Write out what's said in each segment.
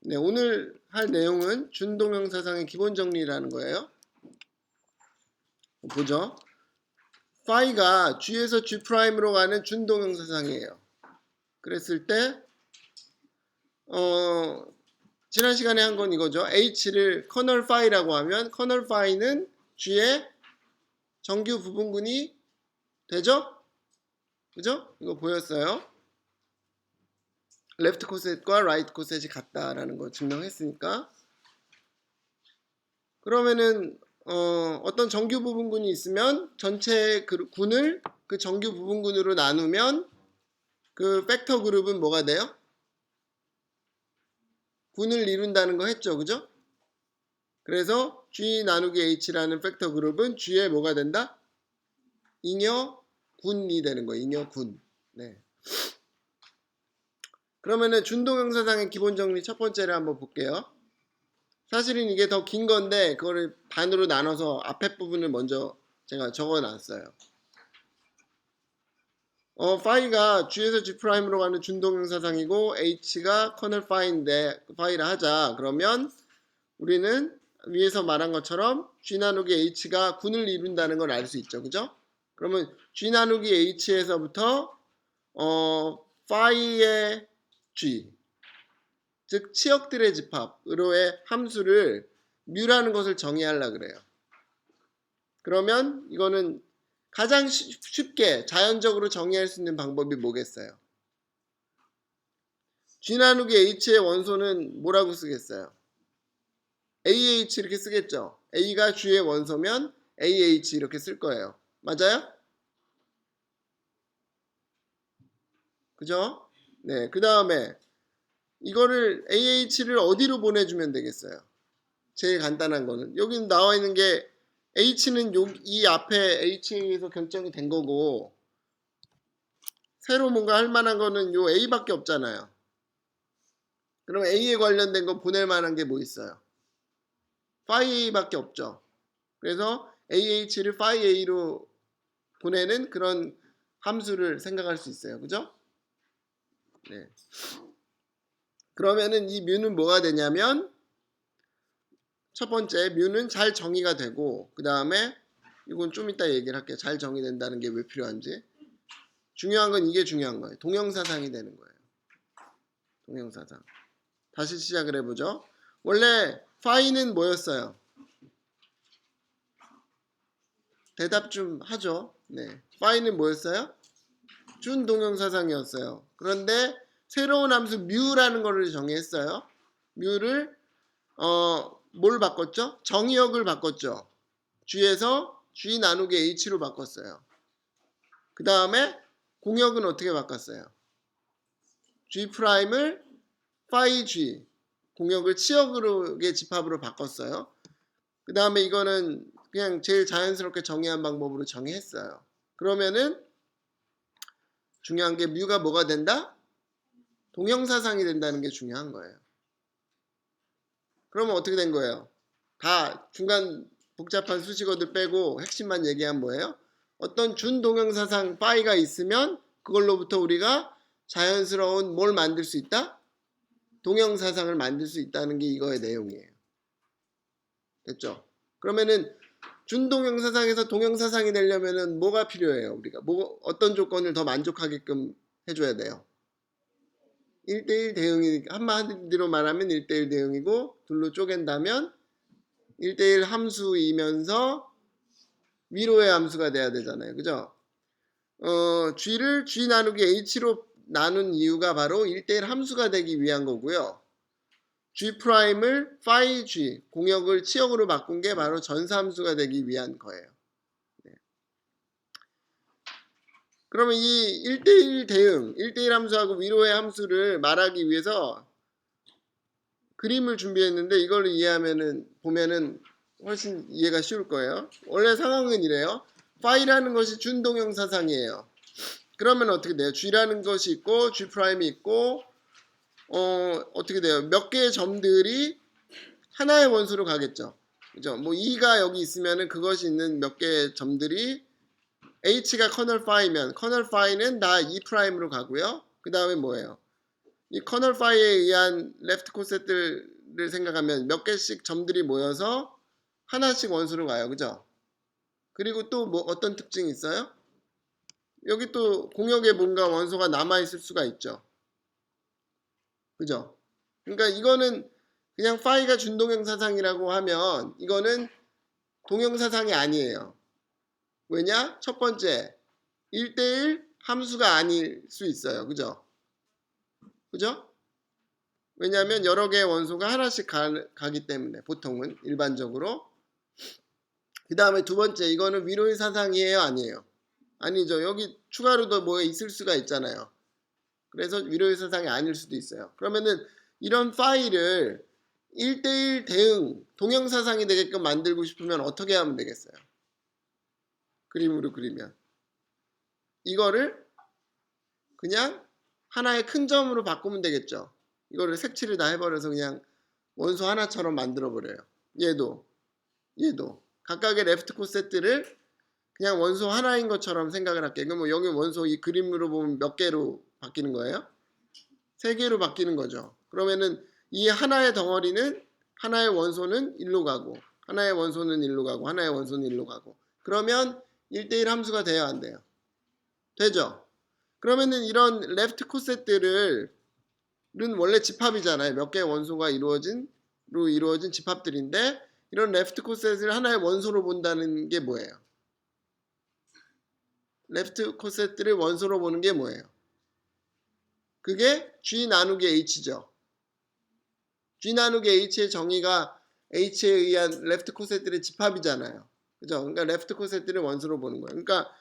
네, 오늘 할 내용은 준동형사상의 기본 정리라는 거예요. 보죠. 파이가 G에서 G'으로 가는 준동형사상이에요. 그랬을 때 지난 시간에 한 건 이거죠. H를 커널 파이라고 하면 커널 파이는 G의 정규 부분군이 되죠? 그죠? 이거 보였어요. 레프트 코셋과 라이트 코셋이 같다라는 거 증명했으니까. 그러면은 어떤 정규 부분군이 있으면 전체 군을 그 정규 부분군으로 나누면 그 팩터 그룹은 뭐가 돼요? 군을 이룬다는 거 했죠, 그죠? 그래서 G 나누기 H라는 팩터 그룹은 G의 뭐가 된다? 잉여 군이 되는 거예요. 잉여 군. 네. 그러면은 준동형사상의 기본 정리 첫 번째를 한번 볼게요. 사실은 이게 더 긴 건데 그거를 반으로 나눠서 앞에 부분을 먼저 제가 적어 놨어요. 파이가 G에서 G'으로 가는 준동형사상이고 H가 커널 파이인데 파이라 하자. 그러면 우리는 위에서 말한 것처럼 G 나누기 H가 군을 이룬다는 걸 알 수 있죠. 그죠? 그러면 G 나누기 H에서부터 파이의 G 즉 치역들의 집합으로의 함수를 뮤라는 것을 정의하려고 그래요. 그러면 이거는 가장 쉽게 자연적으로 정의할 수 있는 방법이 뭐겠어요? G 나누기 H의 원소는 뭐라고 쓰겠어요? AH 이렇게 쓰겠죠? A가 G의 원소면 AH 이렇게 쓸 거예요. 맞아요? 그죠? 네, 그 다음에 이거를 AH를 어디로 보내주면 되겠어요? 제일 간단한 거는 여기 나와 있는 게 H는 이 앞에 H에서 결정이 된 거고 새로 뭔가 할 만한 거는 요 A밖에 없잖아요. 그럼 A에 관련된 거 보낼 만한 게 뭐 있어요? 파이 A밖에 없죠. 그래서 AH를 파이 A로 보내는 그런 함수를 생각할 수 있어요. 그죠? 네. 그러면은 이 뮤는 뭐가 되냐면 첫 번째 뮤는 잘 정의가 되고 그 다음에 이건 좀 이따 얘기를 할게요. 잘 정의된다는 게 왜 필요한지. 중요한 건 이게 중요한 거예요. 동형사상이 되는 거예요. 동형사상. 다시 시작을 해보죠. 원래 파이는 뭐였어요? 대답 좀 하죠. 네. 파이는 뭐였어요? 준동형사상이었어요. 그런데 새로운 함수 뮤라는 거를 정의했어요. 뮤를 뭘 바꿨죠? 정의역을 바꿨죠. G에서 G 나누기 H로 바꿨어요. 그 다음에 공역은 어떻게 바꿨어요? G'을 파이 G 공역을 치역의 집합으로 바꿨어요. 그 다음에 이거는 그냥 제일 자연스럽게 정의한 방법으로 정의했어요. 그러면은 중요한 게 뮤가 뭐가 된다? 동형사상이 된다는 게 중요한 거예요. 그러면 어떻게 된 거예요? 다 중간 복잡한 수식어들 빼고 핵심만 얘기한 뭐예요? 어떤 준동형사상 파이가 있으면 그걸로부터 우리가 자연스러운 뭘 만들 수 있다? 동형사상을 만들 수 있다는 게 이거의 내용이에요. 됐죠? 그러면은 준동형사상에서 동형사상이 되려면은 뭐가 필요해요? 우리가 어떤 조건을 더 만족하게끔 해줘야 돼요? 1대1 대응이 한마디로 말하면 1대1 대응이고 둘로 쪼갠다면 1대1 함수이면서 위로의 함수가 돼야 되잖아요. 그죠? G를 G 나누기 H로 나눈 이유가 바로 1대1 함수가 되기 위한 거고요. G'을 phi G 공역을 치역으로 바꾼 게 바로 전사함수가 되기 위한 거예요. 네. 그러면 이 1대1 대응, 1대1 함수하고 위로의 함수를 말하기 위해서 그림을 준비했는데 이걸 이해하면은 보면은 훨씬 이해가 쉬울 거예요. 원래 상황은 이래요. phi라는 것이 준동형사상이에요. 그러면 어떻게 돼요? G라는 것이 있고 G'이 있고 어떻게 돼요? 몇 개의 점들이 하나의 원소로 가겠죠. 그죠? 뭐 2가 여기 있으면은 그것이 있는 몇 개의 점들이 H가 커널 파이면 커널 파이는 다 E''으로 가고요. 그 다음에 뭐예요? 이 커널 파이에 의한 레프트 코셋들을 생각하면 몇 개씩 점들이 모여서 하나씩 원소로 가요. 그죠? 그리고 또 뭐 어떤 특징이 있어요? 여기 또 공역에 뭔가 원소가 남아있을 수가 있죠. 그죠? 그러니까 이거는 그냥 파이가 준동형사상이라고 하면 이거는 동형사상이 아니에요. 왜냐? 첫 번째, 1대1 함수가 아닐 수 있어요. 그죠? 그죠? 왜냐하면 여러 개의 원소가 하나씩 가기 때문에 보통은 일반적으로. 그 다음에 두 번째, 이거는 위로의 사상이에요? 아니에요? 아니죠. 여기 추가로 더 뭐 있을 수가 있잖아요. 그래서 위로의 사상이 아닐 수도 있어요. 그러면은 이런 파일을 1대1 대응, 동형사상이 되게끔 만들고 싶으면 어떻게 하면 되겠어요? 그림으로 그리면. 이거를 그냥 하나의 큰 점으로 바꾸면 되겠죠. 이거를 색칠을 다 해버려서 그냥 원소 하나처럼 만들어버려요. 얘도 각각의 레프트 코셋들을 그냥 원소 하나인 것처럼 생각을 할게요. 그럼 여기 원소 이 그림으로 보면 몇 개로 바뀌는 거예요? 3개로 바뀌는 거죠. 그러면은 이 하나의 덩어리는 하나의 원소는 일로 가고 하나의 원소는 일로 가고 하나의 원소는 일로 가고 그러면 1대1 함수가 돼야 안 돼요? 되죠? 그러면은 이런 레프트 코셋들은 원래 집합이잖아요. 몇 개의 원소가 이루어진 집합들인데 이런 레프트 코셋을 하나의 원소로 본다는 게 뭐예요? 레프트 코셋들을 원소로 보는 게 뭐예요? 그게 G 나누기 H죠. G 나누기 H의 정의가 H에 의한 레프트 코셋들의 집합이잖아요. 그죠? 그러니까 레프트 코셋들을 원소로 보는 거예요. 그러니까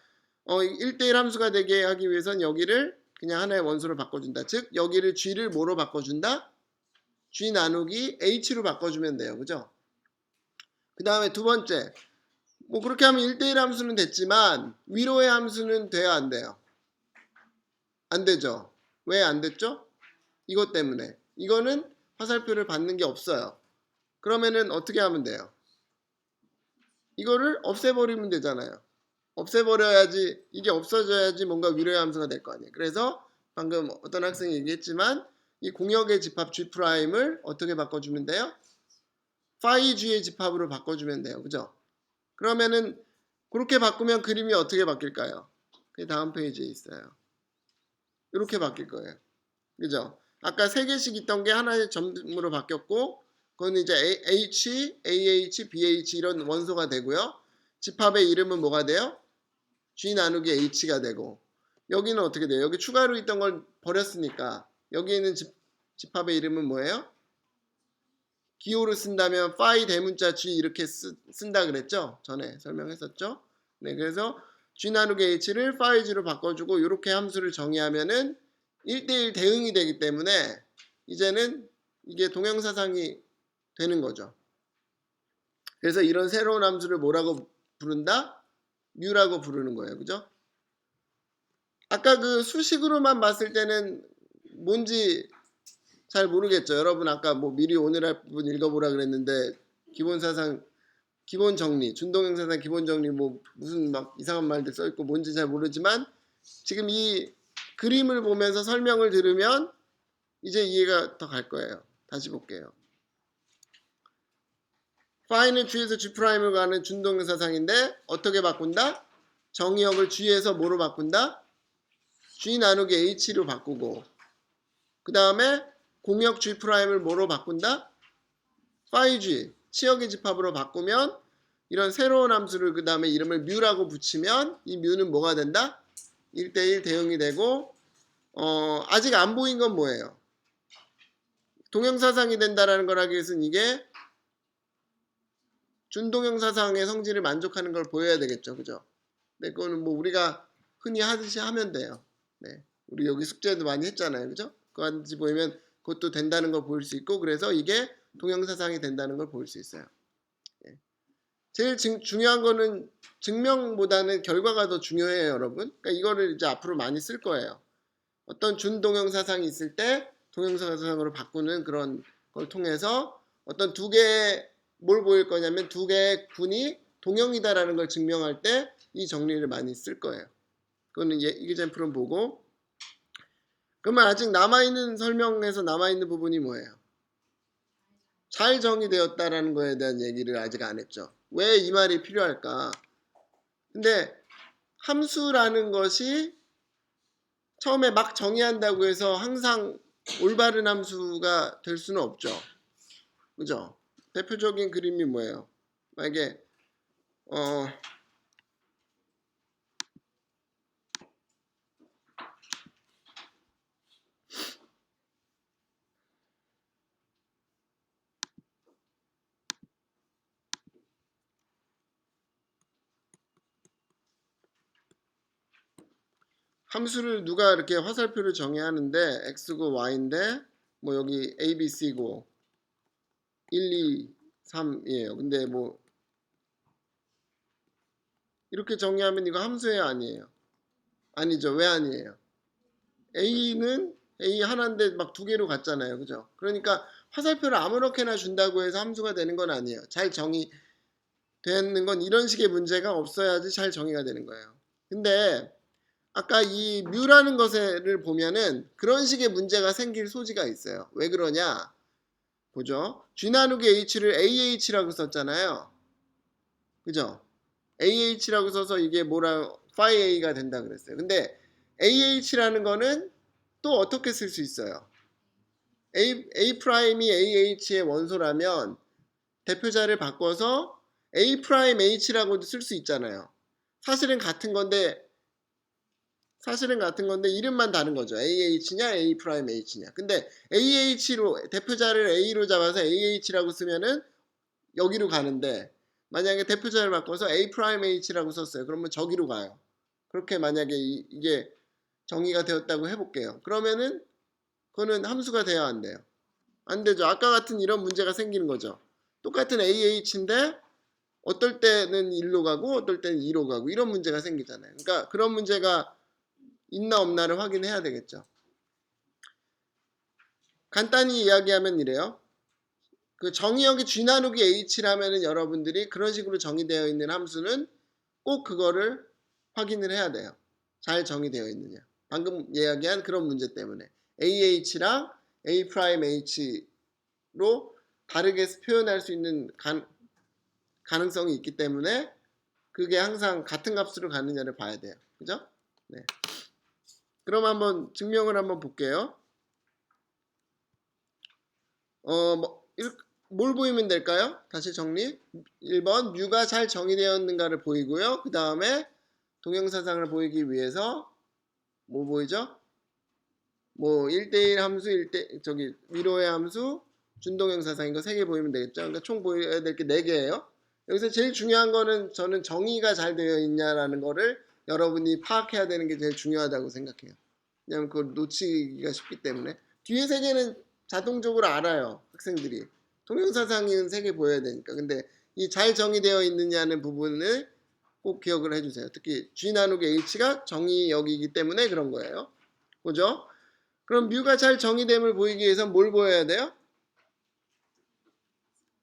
1대1 함수가 되게 하기 위해선 여기를 그냥 하나의 원소로 바꿔준다. 즉 여기를 G를 뭐로 바꿔준다? G 나누기 H로 바꿔주면 돼요. 그죠? 그 다음에 두 번째, 뭐 그렇게 하면 1대1 함수는 됐지만 위로의 함수는 돼야 안 돼요? 안 되죠. 왜 안 됐죠? 이것 때문에. 이거는 화살표를 받는 게 없어요. 그러면은 어떻게 하면 돼요? 이거를 없애버리면 되잖아요. 없애버려야지, 이게 없어져야지 뭔가 위로의 함수가 될 거 아니에요. 그래서 방금 어떤 학생이 얘기했지만 이 공역의 집합 G'을 어떻게 바꿔주면 돼요? 파이 G의 집합으로 바꿔주면 돼요. 그죠? 그러면은 그렇게 바꾸면 그림이 어떻게 바뀔까요? 그 다음 페이지에 있어요. 이렇게 바뀔 거예요. 그죠? 아까 3개씩 있던 게 하나의 점으로 바뀌었고 그건 이제 H, AH, BH 이런 원소가 되고요. 집합의 이름은 뭐가 돼요? G 나누기 H가 되고 여기는 어떻게 돼요? 여기 추가로 있던 걸 버렸으니까 여기 있는 집합의 이름은 뭐예요? 기호를 쓴다면 파이 대문자 G 이렇게 쓴다 그랬죠? 전에 설명했었죠? 네, 그래서 G 나누기 H를 파이 G로 바꿔주고 이렇게 함수를 정의하면은 1대1 대응이 되기 때문에 이제는 이게 동형사상이 되는 거죠. 그래서 이런 새로운 함수를 뭐라고 부른다? 뮤라고 부르는 거예요. 그죠? 아까 그 수식으로만 봤을 때는 뭔지 잘 모르겠죠. 여러분 아까 뭐 미리 오늘 할 부분 읽어보라 그랬는데 기본사상 기본 정리, 준동형사상 기본 정리 뭐 무슨 막 이상한 말들 써있고 뭔지 잘 모르지만 지금 이 그림을 보면서 설명을 들으면 이제 이해가 더 갈 거예요. 다시 볼게요. 파이는 G에서 G'을 가는 준동형사상인데 어떻게 바꾼다? 정의역을 G에서 뭐로 바꾼다? G 나누기 H로 바꾸고 그 다음에 공역 G'을 뭐로 바꾼다? 파이 G, 치역의 집합으로 바꾸면 이런 새로운 함수를 그 다음에 이름을 뮤라고 붙이면 이 뮤는 뭐가 된다? 1대1 대응이 되고 아직 안 보인 건 뭐예요? 동형사상이 된다라는 걸 하기 위해서는 이게 준동형사상의 성질을 만족하는 걸 보여야 되겠죠. 그죠? 네, 그거는 뭐 우리가 흔히 하듯이 하면 돼요. 네, 우리 여기 숙제도 많이 했잖아요. 그죠? 그거 같이 보이면 그것도 된다는 걸 보일 수 있고 그래서 이게 동형사상이 된다는 걸 보일 수 있어요. 네. 제일 중요한 거는 증명보다는 결과가 더 중요해요, 여러분. 그러니까 이거를 이제 앞으로 많이 쓸 거예요. 어떤 준동형사상이 있을 때 동형사상으로 바꾸는 그런 걸 통해서 어떤 두 개의 뭘 보일 거냐면 두 개의 군이 동형이다라는 걸 증명할 때 이 정리를 많이 쓸 거예요. 그거는 이기젠 프롬 보고 그러면 아직 남아있는 설명에서 남아있는 부분이 뭐예요? 잘 정의되었다라는 거에 대한 얘기를 아직 안 했죠. 왜 이 말이 필요할까? 근데 함수라는 것이 처음에 막 정의한다고 해서 항상 올바른 함수가 될 수는 없죠. 그죠? 대표적인 그림이 뭐예요? 만약에 함수를 누가 이렇게 화살표를 정의하는데 x고 y인데 뭐 여기 a, b, c고 1, 2, 3이에요. 근데 뭐 이렇게 정의하면 이거 함수예요, 아니에요? 아니죠. 왜 아니에요? a는 a 하나인데 막 두 개로 갔잖아요. 그죠? 그러니까 화살표를 아무렇게나 준다고 해서 함수가 되는 건 아니에요. 잘 정의되는 건 이런 식의 문제가 없어야지 잘 정의가 되는 거예요. 근데 아까 이 뮤라는 것을 보면은 그런 식의 문제가 생길 소지가 있어요. 왜 그러냐? 보죠. G 나누기 H를 AH라고 썼잖아요. 그죠? AH라고 써서 이게 뭐라 phi A가 된다 그랬어요. 근데 AH라는 거는 또 어떻게 쓸 수 있어요? A 프라임이 AH의 원소라면 대표자를 바꿔서 A 프라임 H라고도 쓸 수 있잖아요. 사실은 같은 건데 이름만 다른 거죠. AH냐 A 프라임 H냐. 근데 AH로 대표자를 A로 잡아서 AH라고 쓰면은 여기로 가는데 만약에 대표자를 바꿔서 A 프라임 H라고 썼어요. 그러면 저기로 가요. 그렇게 만약에 이게 정의가 되었다고 해볼게요. 그러면은 그거는 함수가 돼야 안 돼요. 안 되죠. 아까 같은 이런 문제가 생기는 거죠. 똑같은 AH인데 어떨 때는 1로 가고 어떨 때는 2로 가고 이런 문제가 생기잖아요. 그러니까 그런 문제가 있나 없나를 확인해야 되겠죠. 간단히 이야기하면 이래요. 그 정의역이 G 나누기 H라면은 여러분들이 그런 식으로 정의되어 있는 함수는 꼭 그거를 확인을 해야 돼요. 잘 정의되어 있느냐. 방금 이야기한 그런 문제 때문에 AH랑 A'H로 다르게 표현할 수 있는 가능성이 있기 때문에 그게 항상 같은 값으로 가느냐를 봐야 돼요. 그죠? 네. 그럼 한번 증명을 한번 볼게요. 뭘 보이면 될까요? 다시 정리. 1번 뮤가 잘 정의되었는가를 보이고요. 그 다음에 동형사상을 보이기 위해서 뭐 보이죠? 뭐 1대1 함수, 위로의 함수, 준동형사상 이거 3개 보이면 되겠죠? 그러니까 총 보여야 될 게 4개예요. 여기서 제일 중요한 거는 저는 정의가 잘 되어 있냐라는 거를 여러분이 파악해야 되는 게 제일 중요하다고 생각해요. 왜냐면 그걸 놓치기가 쉽기 때문에. 뒤에 3개는 자동적으로 알아요. 학생들이. 동영사상은 3개 보여야 되니까. 근데 이 잘 정의되어 있느냐는 부분을 꼭 기억을 해주세요. 특히 G 나누기 H가 정의역이기 때문에 그런 거예요. 그죠? 그럼 뮤가 잘 정의됨을 보이기 위해서 뭘 보여야 돼요?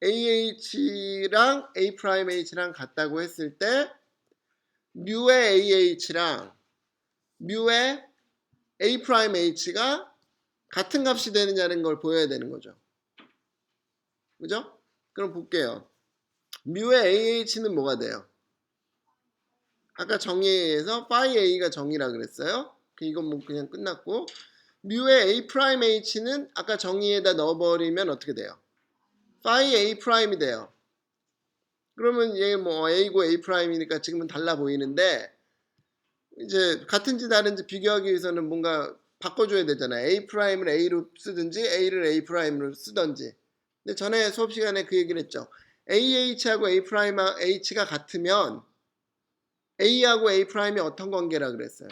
AH랑 A'H랑 같다고 했을 때 뮤의 AH랑 뮤의 A'H가 같은 값이 되느냐는 걸 보여야 되는 거죠. 그죠? 그럼 볼게요. 뮤의 AH는 뭐가 돼요? 아까 정의에서 phi A가 정의라 그랬어요. 이건 뭐 그냥 끝났고 뮤의 A'H는 아까 정의에다 넣어버리면 어떻게 돼요? phi A'이 돼요. 그러면 얘 뭐 A고 A'이니까 지금은 달라 보이는데 이제 같은지 다른지 비교하기 위해서는 뭔가 바꿔줘야 되잖아요. A'를 A로 쓰든지 A를 A'로 쓰든지. 근데 전에 수업 시간에 그 얘기를 했죠. AH하고 A'H가 같으면 A하고 A'이 어떤 관계라 그랬어요?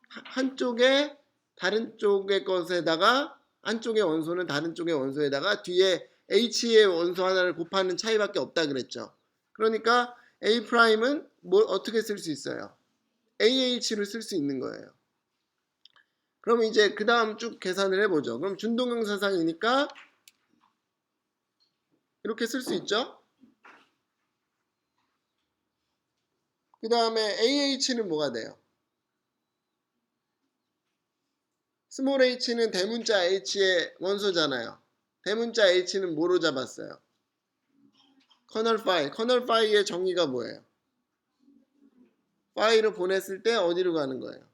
한쪽에 다른 쪽의 것에다가 한쪽의 원소는 다른 쪽의 원소에다가 뒤에 H의 원소 하나를 곱하는 차이밖에 없다 그랬죠. 그러니까 A'은 뭘 어떻게 쓸 수 있어요? AH를 쓸 수 있는 거예요. 그럼 이제 그 다음 쭉 계산을 해보죠. 그럼 준동형사상이니까 이렇게 쓸 수 있죠. 그 다음에 AH는 뭐가 돼요? 스몰 h는 대문자 h의 원소잖아요. 대문자 h는 뭐로 잡았어요? 커널 파이. 커널 파이의 정의가 뭐예요? 파이를 보냈을 때 어디로 가는 거예요?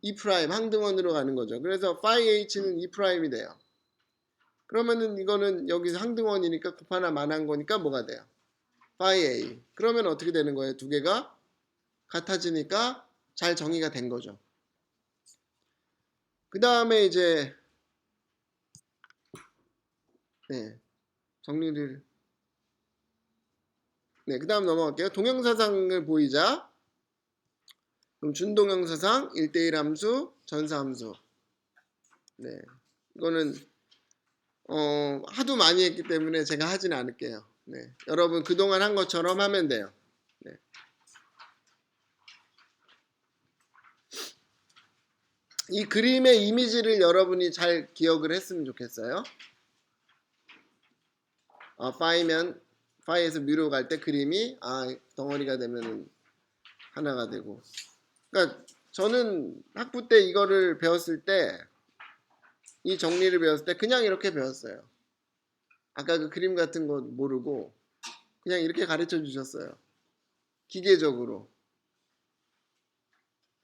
E' 항등원으로 가는 거죠. 그래서 파이 h는 E'이 돼요. 그러면은 이거는 여기서 항등원이니까 곱하나 만한 거니까 뭐가 돼요? 파이 a. 그러면 어떻게 되는 거예요? 두 개가 같아지니까 잘 정의가 된 거죠. 그 다음에 이제 정리를 그 다음 넘어갈게요. 동형사상을 보이자. 그럼 준동형사상 1대1 함수, 전사함수. 이거는 하도 많이 했기 때문에 제가 하지는 않을게요. 여러분 그동안 한 것처럼 하면 돼요. 이 그림의 이미지를 여러분이 잘 기억을 했으면 좋겠어요. 파이에서 뮤로 갈 때 그림이 덩어리가 되면 하나가 되고. 그러니까 저는 학부 때 이거를 배웠을 때, 이 정리를 배웠을 때 그냥 이렇게 배웠어요. 아까 그 그림 같은 거 모르고 그냥 이렇게 가르쳐 주셨어요. 기계적으로.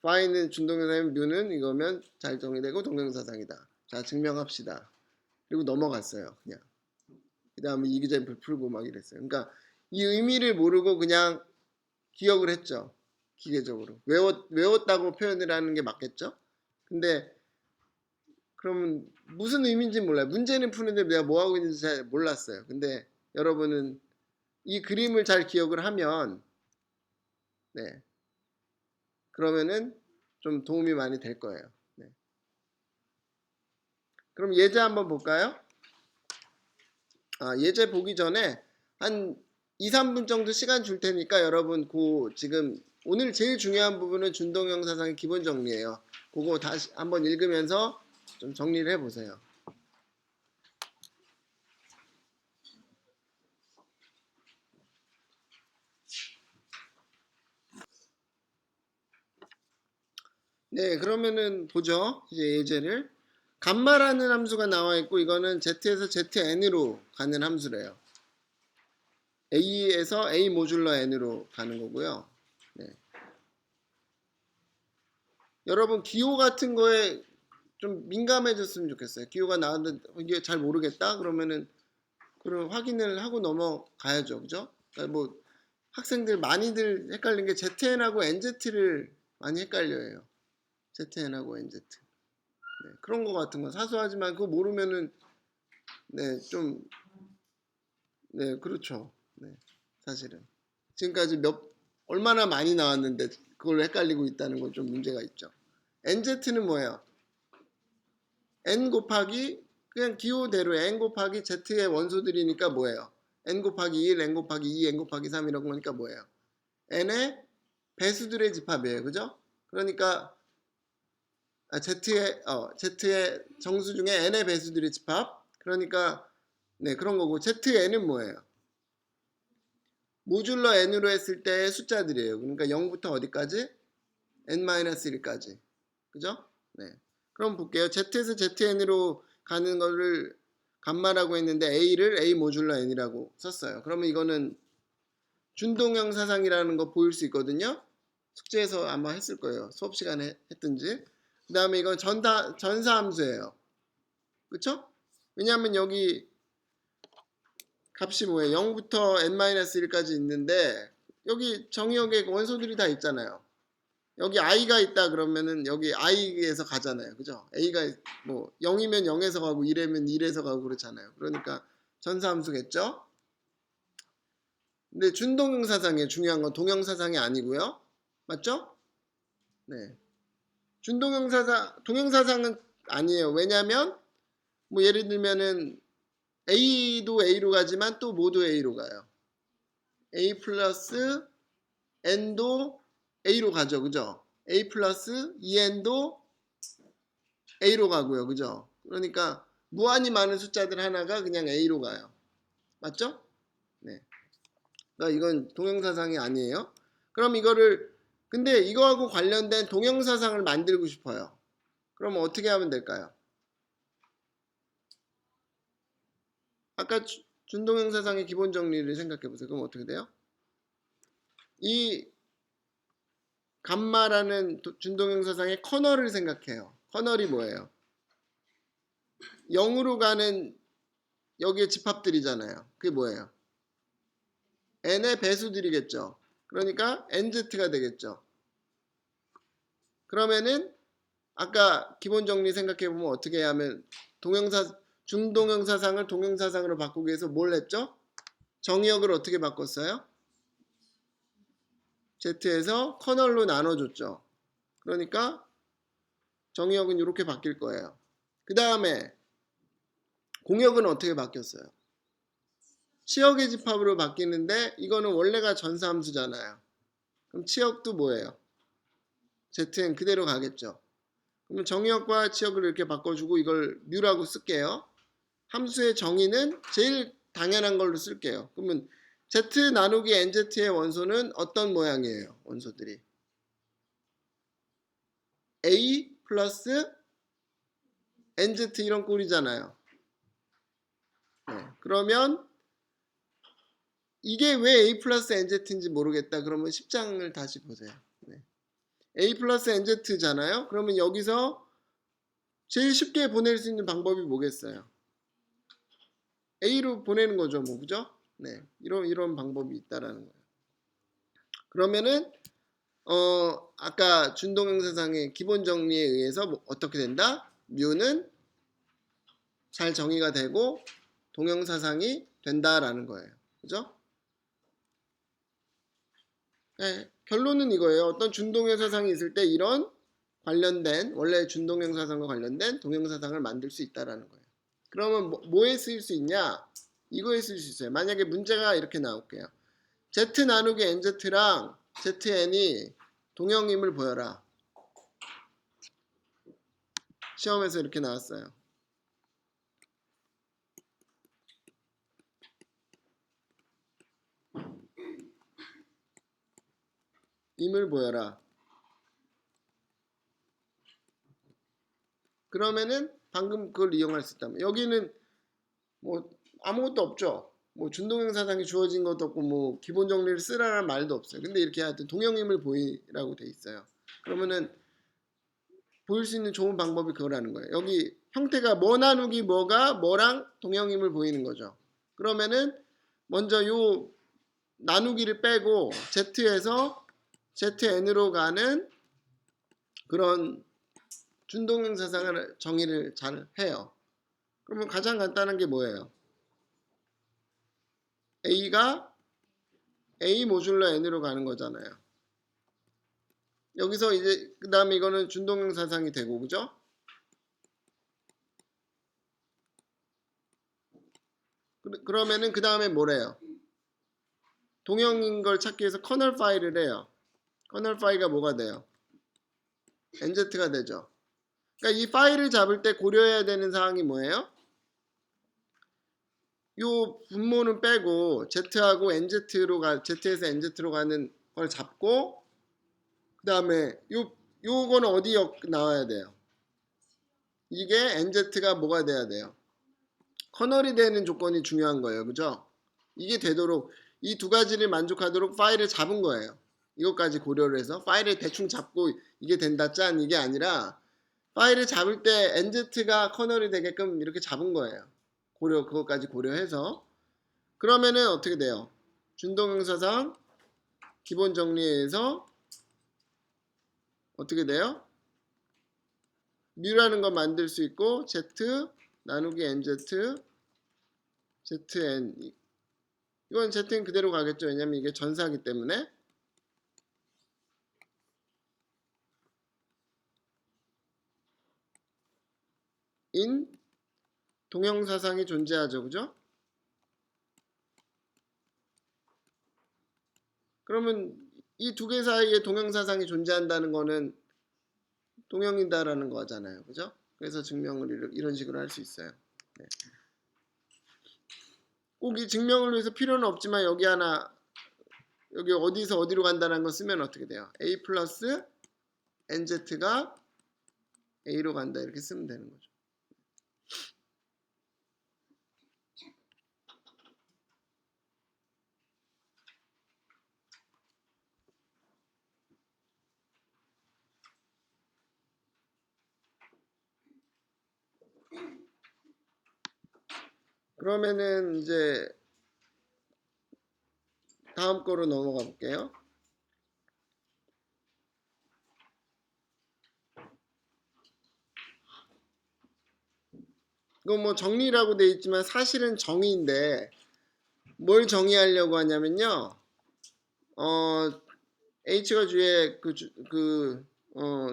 파이는 준동형사상, 뮤는 이거면 잘 정의되고 동형사상이다. 자, 증명합시다. 그리고 넘어갔어요. 그냥. 그 다음에 이기점표 풀고 막 이랬어요. 그러니까 이 의미를 모르고 그냥 기억을 했죠. 기계적으로. 외웠다고 표현을 하는 게 맞겠죠? 근데 그러면 무슨 의미인지 몰라요. 문제는 푸는데 내가 뭐하고 있는지 잘 몰랐어요. 근데 여러분은 이 그림을 잘 기억을 하면 그러면은 좀 도움이 많이 될 거예요. 그럼 예제 한번 볼까요? 예제 보기 전에 한 2, 3분 정도 시간 줄 테니까 여러분 지금 오늘 제일 중요한 부분은 준동형사상의 기본 정리예요. 그거 다시 한번 읽으면서 좀 정리를 해보세요. 그러면은 보죠. 이제 예제를. 감마라는 함수가 나와 있고 이거는 z에서 zn으로 가는 함수래요. a에서 a 모듈러 n으로 가는 거고요. 여러분 기호 같은 거에 좀 민감해졌으면 좋겠어요. 기호가 나왔는데 이게 잘 모르겠다 그러면은 그럼 확인을 하고 넘어가야죠. 그죠? 그러니까 뭐 학생들 많이들 헷갈린 게 zn하고 nz를 많이 헷갈려요. zn하고 nz. 그런 거 같은 거 사소하지만 그거 모르면은 좀 그렇죠. 사실은 지금까지 얼마나 많이 나왔는데 그걸 헷갈리고 있다는 건 좀 문제가 있죠. nz는 뭐예요? n 곱하기 그냥 기호대로 n 곱하기 z의 원소들이니까 뭐예요? n 곱하기 1, n 곱하기 2, n 곱하기 3 이런 거니까 뭐예요? n의 배수들의 집합이에요. 그죠? 그러니까 z의 정수 중에 n의 배수들의 집합. 그러니까 그런 거고 zn은 뭐예요? 모듈러 n으로 했을 때의 숫자들이에요. 그러니까 0부터 어디까지? n-1까지. 그죠? 그럼 볼게요. z에서 zn으로 가는 거를 감마라고 했는데 a를 a 모듈러 n이라고 썼어요. 그러면 이거는 준동형 사상이라는 거 보일 수 있거든요. 숙제에서 아마 했을 거예요. 수업 시간에 했든지. 그 다음에 이건 전사함수예요. 그쵸? 왜냐하면 여기 값이 뭐예요? 0부터 n-1까지 있는데 여기 정의역에 원소들이 다 있잖아요. 여기 i가 있다 그러면은 여기 i에서 가잖아요. 그죠? a가 뭐 0이면 0에서 가고 1이면 1에서 가고 그렇잖아요. 그러니까 전사함수겠죠? 근데 준동형사상에 중요한 건 동형사상이 아니고요. 맞죠? 동형사상은 아니에요. 왜냐면 뭐 예를 들면은 a도 a로 가지만 또 모두 a로 가요. a 플러스 n도 a로 가죠. 그죠? a 플러스 2n도 a로 가고요. 그죠? 그러니까 무한히 많은 숫자들 하나가 그냥 a로 가요. 맞죠? 그러니까 이건 동형사상이 아니에요. 그럼 근데 이거하고 관련된 동형사상을 만들고 싶어요. 그럼 어떻게 하면 될까요? 아까 준동형사상의 기본 정리를 생각해 보세요. 그럼 어떻게 돼요? 이 감마라는 준동형사상의 커널을 생각해요. 커널이 뭐예요? 0으로 가는 여기에 집합들이잖아요. 그게 뭐예요? n의 배수들이겠죠. 그러니까 nz가 되겠죠. 그러면은 아까 기본 정리 생각해 보면 어떻게 하면 준동형사상을 동형사상으로 바꾸기 위해서 뭘 했죠? 정의역을 어떻게 바꿨어요? Z에서 커널로 나눠줬죠. 그러니까 정의역은 이렇게 바뀔 거예요. 그 다음에 공역은 어떻게 바뀌었어요? 치역의 집합으로 바뀌는데 이거는 원래가 전사함수잖아요. 그럼 치역도 뭐예요? Zn 그대로 가겠죠. 그러면 정의역과 치역을 이렇게 바꿔주고 이걸 뮤라고 쓸게요. 함수의 정의는 제일 당연한 걸로 쓸게요. 그러면 Z 나누기 NZ의 원소는 어떤 모양이에요? 원소들이 A 플러스 NZ 이런 꼴이잖아요. 네. 그러면 이게 왜 A 플러스 NZ인지 모르겠다. 그러면 10장을 다시 보세요. 네. A 플러스 NZ잖아요. 그러면 여기서 제일 쉽게 보낼 수 있는 방법이 뭐겠어요? A로 보내는 거죠. 뭐 그죠? 네. 이런 방법이 있다라는 거예요. 그러면은 아까 준동형사상의 기본 정리에 의해서 뭐 어떻게 된다? 뮤는 잘 정의가 되고 동형사상이 된다라는 거예요. 그죠? 네, 결론은 이거예요. 어떤 준동형사상이 있을 때 이런 관련된 원래 준동형사상과 관련된 동형사상을 만들 수 있다라는 거예요. 그러면 뭐에 쓰일 수 있냐? 이거에 쓰일 수 있어요. 만약에 문제가 이렇게 나올게요. Z 나누기 NZ랑 ZN이 동형임을 보여라. 시험에서 이렇게 나왔어요. 임을 보여라. 그러면은 방금 그걸 이용할 수 있다면 여기는 뭐 아무것도 없죠. 뭐 준동형사상이 주어진 것도 없고 뭐 기본 정리를 쓰라는 말도 없어요. 근데 이렇게 하여튼 동형임을 보이라고 돼 있어요. 그러면은 보일 수 있는 좋은 방법이 그거라는 거예요. 여기 형태가 뭐 나누기 뭐가 뭐랑 동형임을 보이는 거죠. 그러면은 먼저 요 나누기를 빼고 Z에서 ZN으로 가는 그런 준동형사상을 정의를 잘 해요. 그러면 가장 간단한 게 뭐예요? A가 A 모듈러 N으로 가는 거잖아요. 여기서 이제 그 다음에 이거는 준동형사상이 되고 그죠? 그러면은 그 다음에 뭐래요? 동형인 걸 찾기 위해서 커널 파일을 해요. 커널 파일가 뭐가 돼요? NZ가 되죠. 그러니까 이 파일을 잡을 때 고려해야 되는 사항이 뭐예요? 요 분모는 빼고 Z하고 Z에서 NZ로 가는 걸 잡고 그 다음에 요거는 어디 나와야 돼요? 이게 NZ가 뭐가 돼야 돼요? 커널이 되는 조건이 중요한 거예요. 그죠? 이게 되도록 이 두 가지를 만족하도록 파일을 잡은 거예요. 이것까지 고려를 해서 파일을 대충 잡고 이게 된다 짠 이게 아니라 파일을 잡을 때 NZ가 커널이 되게끔 이렇게 잡은 거예요. 그것까지 고려해서 그러면은 어떻게 돼요? 준동형사상 기본 정리에서 어떻게 돼요? 뮤라는 거 만들 수 있고 Z 나누기 NZ ZN 이건 Zn 그대로 가겠죠. 왜냐면 이게 전사기 때문에 인 동형사상이 존재하죠. 그죠? 그러면 이 두 개 사이에 동형사상이 존재한다는 거는 동형이다라는 거잖아요. 그죠? 그래서 증명을 이런 식으로 할 수 있어요. 네. 꼭 이 증명을 위해서 필요는 없지만 여기 하나 여기 어디서 어디로 간다는 거 쓰면 어떻게 돼요? A 플러스 NZ가 A로 간다 이렇게 쓰면 되는 거죠. 그러면은 이제 다음 거로 넘어가 볼게요. 이거 뭐 정리라고 돼 있지만 사실은 정의인데 뭘 정의하려고 하냐면요. H가 G의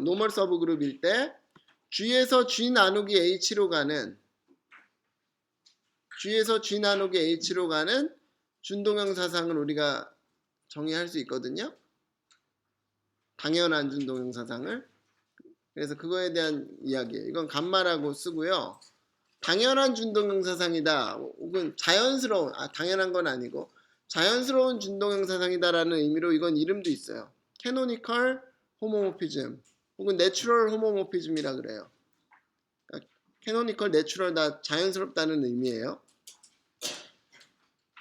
노멀 서브 그룹일 때 G에서 G 나누기 H로 가는 G에서 G 나누기 H로 가는 준동형 사상을 우리가 정의할 수 있거든요. 당연한 준동형 사상을. 그래서 그거에 대한 이야기예요. 이건 감마라고 쓰고요. 당연한 준동형 사상이다. 혹은 자연스러운, 당연한 건 아니고 자연스러운 준동형 사상이다라는 의미로 이건 이름도 있어요. 캐노니컬 호모모피즘 혹은 내추럴 호모모피즘이라 그래요. 그러니까 캐노니컬, 내추럴 다 자연스럽다는 의미예요.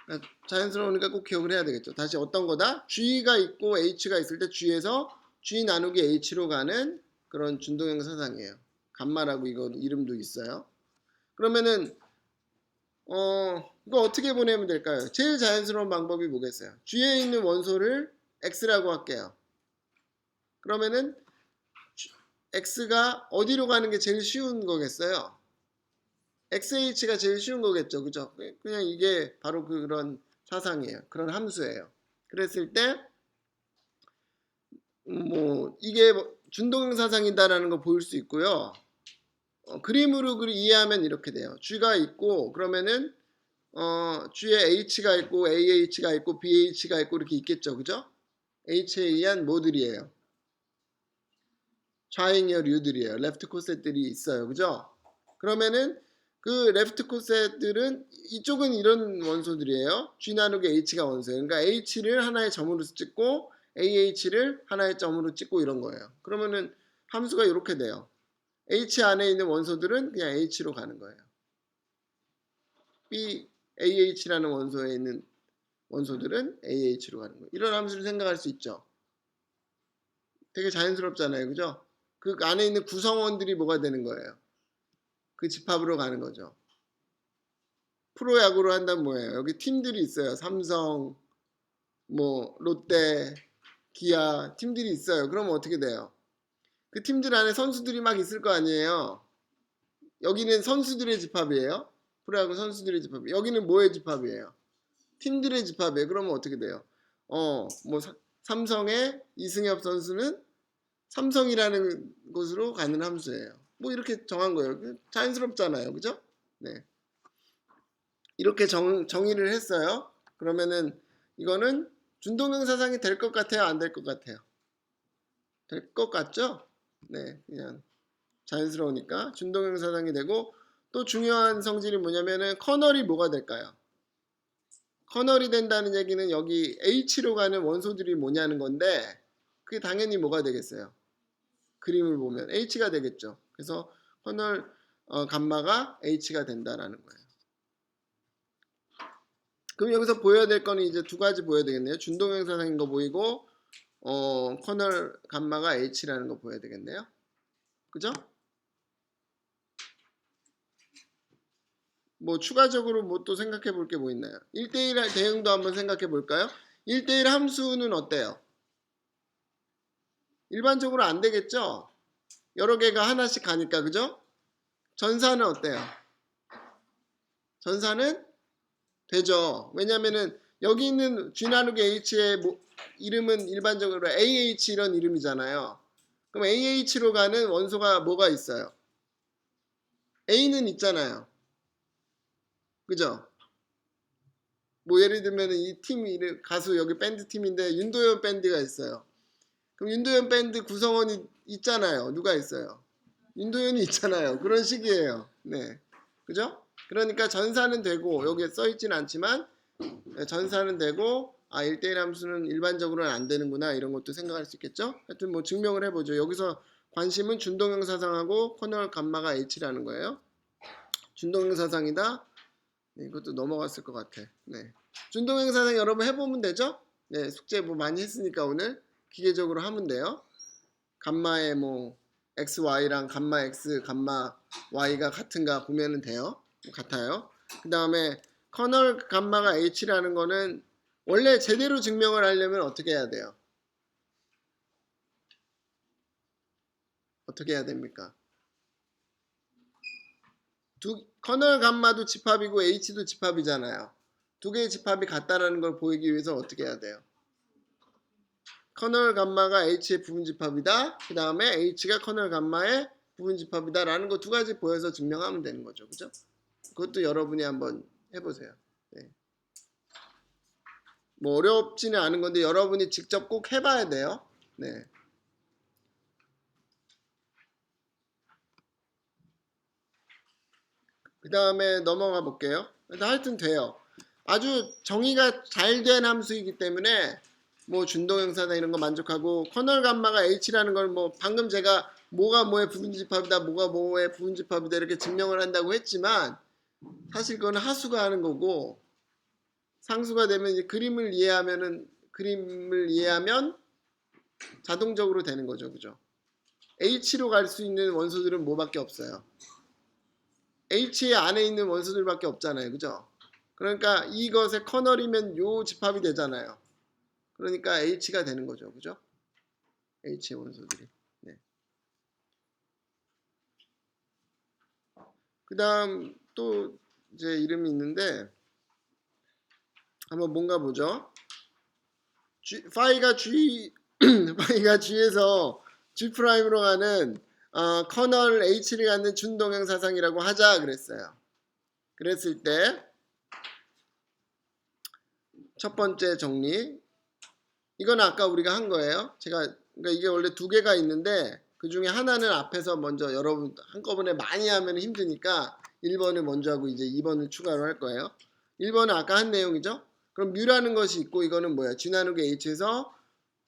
그러니까 자연스러우니까 꼭 기억을 해야 되겠죠. 다시 어떤 거다? G가 있고 H가 있을 때 G에서 G 나누기 H로 가는 그런 준동형 사상이에요. 감마라고 이거 이름도 있어요. 그러면은 이거 어떻게 보내면 될까요? 제일 자연스러운 방법이 뭐겠어요? G에 있는 원소를 X라고 할게요. 그러면은 X가 어디로 가는 게 제일 쉬운 거겠어요? XH가 제일 쉬운 거겠죠. 그죠? 그냥 이게 바로 그런 사상이에요. 그런 함수예요. 그랬을 때 뭐 이게 준동형 사상이다라는 거 보일 수 있고요. 그림으로 이해하면 이렇게 돼요. G가 있고 그러면은 G에 H가 있고 AH가 있고 BH가 있고 이렇게 있겠죠. 그죠? H에 의한 뭐들이에요? 좌잉여류들이에요. 레프트 코셋들이 있어요. 그죠? 그러면은 그 레프트 코셋들은 이쪽은 이런 원소들이에요. G 나누기 H가 원소예요. 그러니까 H를 하나의 점으로 찍고 AH를 하나의 점으로 찍고 이런 거예요. 그러면은 함수가 이렇게 돼요. H 안에 있는 원소들은 그냥 H로 가는 거예요. AH라는 원소에 있는 원소들은 AH로 가는 거예요. 이런 함수를 생각할 수 있죠. 되게 자연스럽잖아요. 그죠? 그 안에 있는 구성원들이 뭐가 되는 거예요? 그 집합으로 가는 거죠. 프로야구로 한다면 뭐예요? 여기 팀들이 있어요. 삼성, 뭐 롯데, 기아 팀들이 있어요. 그러면 어떻게 돼요? 그 팀들 안에 선수들이 막 있을 거 아니에요. 여기는 선수들의 집합이에요. 프로야구 선수들의 집합. 여기는 뭐의 집합이에요? 팀들의 집합이에요. 그러면 어떻게 돼요? 뭐 삼성의 이승엽 선수는 삼성이라는 곳으로 가는 함수예요. 뭐 이렇게 정한 거예요. 자연스럽잖아요. 그죠? 네. 이렇게 정의를 했어요. 그러면은 이거는 준동형 사상이 될 것 같아요? 안 될 것 같아요? 될 것 같죠? 네. 그냥 자연스러우니까 준동형 사상이 되고 또 중요한 성질이 뭐냐면은 커널이 뭐가 될까요? 커널이 된다는 얘기는 여기 H로 가는 원소들이 뭐냐는 건데 그게 당연히 뭐가 되겠어요? 그림을 보면 H가 되겠죠. 그래서 커널 감마가 H가 된다라는 거예요. 그럼 여기서 보여야 될 거는 이제 두 가지 보여야 되겠네요. 준동형 사상인 거 보이고 커널 감마가 H라는 거 보여야 되겠네요. 그죠? 뭐 추가적으로 뭐 또 생각해 볼 게 뭐 있나요? 1대1 대응도 한번 생각해 볼까요? 1대1 함수는 어때요? 일반적으로 안 되겠죠? 여러 개가 하나씩 가니까 그죠? 전사는 어때요? 전사는 되죠. 왜냐면은 여기 있는 G 나누기 H의 이름은 일반적으로 AH 이런 이름이잖아요. 그럼 AH로 가는 원소가 뭐가 있어요? A는 있잖아요. 그죠? 뭐 예를 들면 이 팀 이름 가수 여기 밴드 팀인데 윤도현 밴드가 있어요. 그럼 윤도현 밴드 구성원이 있잖아요. 누가 있어요? 윤도현이 있잖아요. 그런 식이에요. 네. 그죠? 그러니까 전사는 되고 여기에 써 있진 않지만 전사는 되고 1대1 함수는 일반적으로는 안 되는구나 이런 것도 생각할 수 있겠죠? 하여튼 뭐 증명을 해보죠. 여기서 관심은 준동형 사상하고 커널 감마가 H라는 거예요. 준동형 사상이다. 네, 이것도 넘어갔을 것 같아. 네. 준동형 사상 여러분 해보면 되죠? 네, 숙제 뭐 많이 했으니까 오늘 기계적으로 하면 돼요. 감마의 뭐 XY랑 감마 X, 감마 Y가 같은가 보면은 돼요. 같아요. 그 다음에 커널 감마가 H라는 거는 원래 제대로 증명을 하려면 어떻게 해야 돼요? 어떻게 해야 됩니까? 커널 감마도 집합이고 H도 집합이잖아요. 두 개의 집합이 같다라는 걸 보이기 위해서 어떻게 해야 돼요? 커널 감마가 H의 부분집합이다. 그 다음에 H가 커널 감마의 부분집합이다 라는 거 두 가지 보여서 증명하면 되는 거죠. 그죠? 그것도 여러분이 한번 해보세요. 네. 뭐 어렵지는 않은 건데 여러분이 직접 꼭 해봐야 돼요. 네. 그 다음에 넘어가 볼게요. 하여튼 돼요. 아주 정의가 잘 된 함수이기 때문에 뭐 준동형사다 이런 거 만족하고 커널 감마가 H라는 걸 뭐 방금 제가 뭐가 뭐의 부분집합이다 뭐가 뭐의 부분집합이다 이렇게 증명을 한다고 했지만 사실 그건 하수가 하는 거고 상수가 되면 이제 그림을 이해하면 자동적으로 되는 거죠. 그죠? H로 갈 수 있는 원소들은 뭐밖에 없어요. H의 안에 있는 원소들밖에 없잖아요. 그죠? 그러니까 이것의 커널이면 요 집합이 되잖아요. 그러니까 H가 되는 거죠. 그죠? H의 원소들이. 네. 그 다음 또 이제 이름이 있는데 한번 뭔가 보죠. 파이가 G에서 G'으로 가는 커널 H를 갖는 준동형 사상이라고 하자 그랬어요. 그랬을 때 첫 번째 정리 이건 아까 우리가 한 거예요. 그러니까 이게 원래 두 개가 있는데 그 중에 하나는 앞에서 먼저 여러분 한꺼번에 많이 하면 힘드니까 1번을 먼저 하고 이제 2번을 추가로 할 거예요. 1번은 아까 한 내용이죠. 그럼 뮤라는 것이 있고 이거는 뭐야? G 나누기 H에서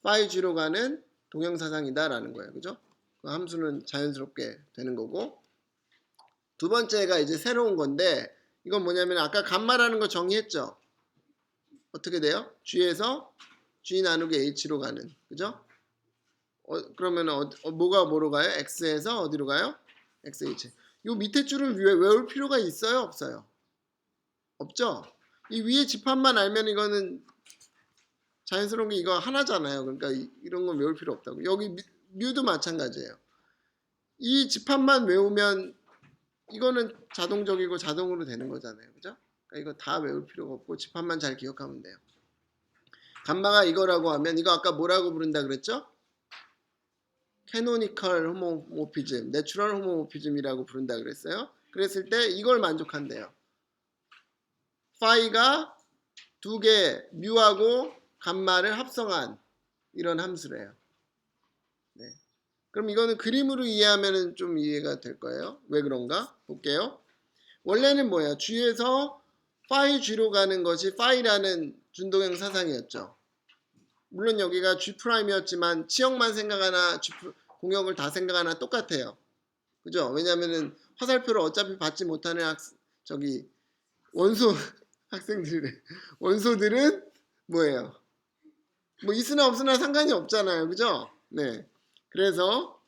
파이 G로 가는 동형사상이다 라는 거예요. 그죠? 그 함수는 자연스럽게 되는 거고 두 번째가 이제 새로운 건데 이건 뭐냐면 아까 감마라는 거 정의했죠? 어떻게 돼요? G에서 G 나누기 H로 가는 그죠? 그러면 뭐가 뭐로 가요? X에서 어디로 가요? XH. 이 밑에 줄을 외울 필요가 있어요? 없어요? 없죠? 이 위에 집합만 알면 이거는 자연스러운 게 이거 하나잖아요. 그러니까 이런 건 외울 필요 없다고. 여기 뮤도 마찬가지예요. 이 집합만 외우면 이거는 자동적이고 자동으로 되는 거잖아요. 그죠? 그러니까 이거 다 외울 필요가 없고 집합만 잘 기억하면 돼요. 감마가 이거라고 하면 이거 아까 뭐라고 부른다 그랬죠? 캐노니컬 호모모피즘, 내추럴 호모모피즘이라고 부른다 그랬어요. 그랬을 때 이걸 만족한대요. 파이가 두 개 뮤하고 감마를 합성한 이런 함수래요. 네. 그럼 이거는 그림으로 이해하면 좀 이해가 될 거예요. 왜 그런가? 볼게요. 원래는 뭐야? G에서 파이 G로 가는 것이 파이라는 준동형 사상이었죠. 물론 여기가 G'이었지만 치역만 생각하나 공역을 다 생각하나 똑같아요. 그죠? 왜냐면은 화살표를 어차피 받지 못하는 원소 원소들은 뭐예요? 뭐 있으나 없으나 상관이 없잖아요. 그죠? 네. 그래서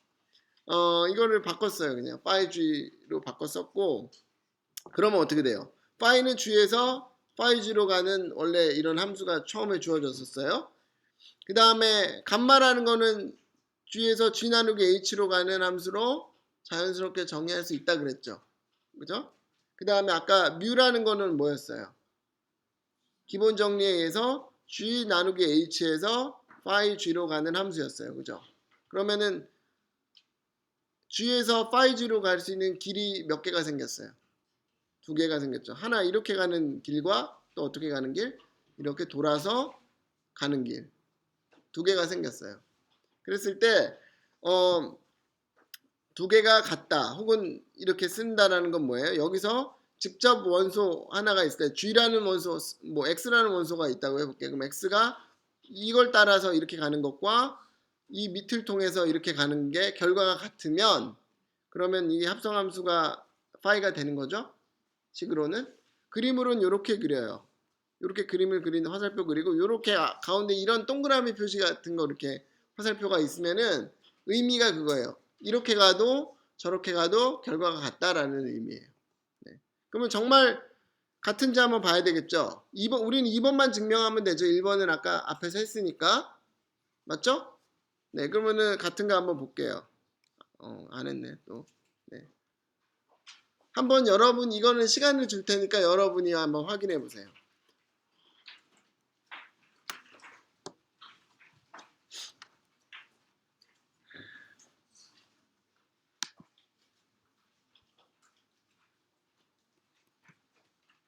이거를 바꿨어요. 그냥 파이 G로 바꿨었고 그러면 어떻게 돼요? 파이는 G에서 파이 G로 가는 원래 이런 함수가 처음에 주어졌었어요. 그 다음에 감마라는 거는 G에서 G 나누기 H로 가는 함수로 자연스럽게 정의할 수 있다 그랬죠. 그죠? 그 다음에 아까 뮤라는 거는 뭐였어요? 기본 정리에 의해서 G 나누기 H에서 파이 G로 가는 함수였어요. 그죠? 그러면은 G에서 파이 G로 갈 수 있는 길이 몇 개가 생겼어요? 두 개가 생겼죠. 하나 이렇게 가는 길과 또 어떻게 가는 길? 이렇게 돌아서 가는 길. 두 개가 생겼어요. 그랬을 때 두 개가 같다 혹은 이렇게 쓴다라는 건 뭐예요? 여기서 직접 원소 하나가 있을 때 G라는 원소, 뭐 X라는 원소가 있다고 해볼게요. 그럼 X가 이걸 따라서 이렇게 가는 것과 이 밑을 통해서 이렇게 가는 게 결과가 같으면 그러면 이 합성함수가 파이가 되는 거죠. 식으로는. 그림으로는 이렇게 그려요. 이렇게 그림을 그리는 화살표 그리고 이렇게 가운데 이런 동그라미 표시 같은 거 이렇게 화살표가 있으면은 의미가 그거예요. 이렇게 가도 저렇게 가도 결과가 같다라는 의미예요. 네. 그러면 정말 같은지 한번 봐야 되겠죠. 2번, 우리는 2번만 증명하면 되죠. 1번은 아까 앞에서 했으니까. 맞죠? 네, 그러면은 같은 거 한번 볼게요. 안 했네, 또. 네. 한번 여러분, 이거는 시간을 줄 테니까 여러분이 한번 확인해 보세요.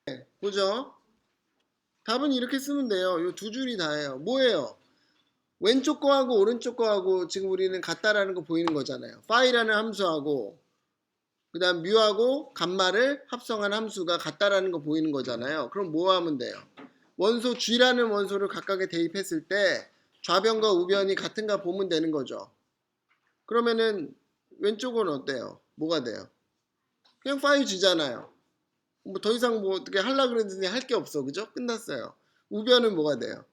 네, 보죠? 답은 이렇게 쓰면 돼요. 이 두 줄이 다예요. 뭐예요? 왼쪽 거하고 오른쪽 거하고 지금 우리는 같다라는 거 보이는 거잖아요. 파이라는 함수하고 그 다음 뮤하고 감마를 합성한 함수가 같다라는 거 보이는 거잖아요. 그럼 뭐 하면 돼요? 원소 G라는 원소를 각각에 대입했을 때 좌변과 우변이 같은가 보면 되는 거죠. 그러면은 왼쪽은 어때요? 뭐가 돼요? 그냥 파이 G잖아요. 뭐 더 이상 뭐 어떻게 하려고 그랬더니 할 게 없어. 그죠? 끝났어요. 우변은 뭐가 돼요?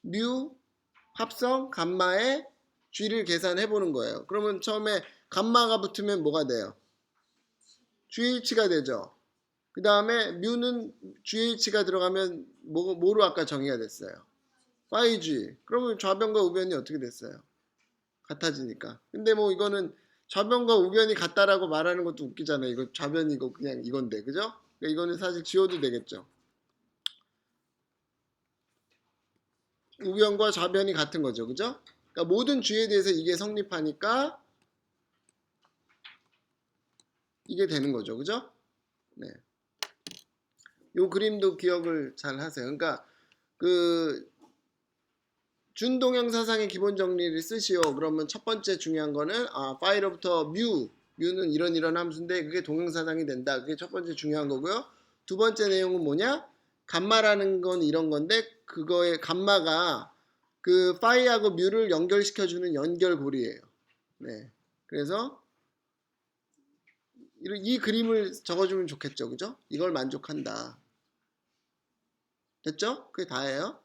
뮤 합성 감마의 G를 계산해 보는 거예요. 그러면 처음에 감마가 붙으면 뭐가 돼요? GH가 되죠. 그 다음에 뮤는 GH가 들어가면 뭐로 아까 정의가 됐어요? 파이G. 그러면 좌변과 우변이 어떻게 됐어요? 같아지니까. 근데 뭐 이거는 좌변과 우변이 같다라고 말하는 것도 웃기잖아요. 이거 좌변이고 그냥 이건데, 그죠? 그러니까 이거는 사실 지워도 되겠죠. 우변과 좌변이 같은 거죠, 그죠? 그러니까 모든 G에 대해서 이게 성립하니까 이게 되는 거죠, 그죠? 네. 요 그림도 기억을 잘 하세요. 그러니까 그 준동형사상의 기본 정리를 쓰시오. 그러면 첫 번째 중요한 거는 파이로부터 뮤는 이런 함수인데 그게 동형사상이 된다. 그게 첫 번째 중요한 거고요. 두 번째 내용은 뭐냐? 감마라는 건 이런 건데 그거의 감마가 그 파이하고 뮤를 연결시켜주는 연결고리예요. 네. 그래서 이 그림을 적어주면 좋겠죠, 그죠? 이걸 만족한다. 됐죠? 그게 다예요.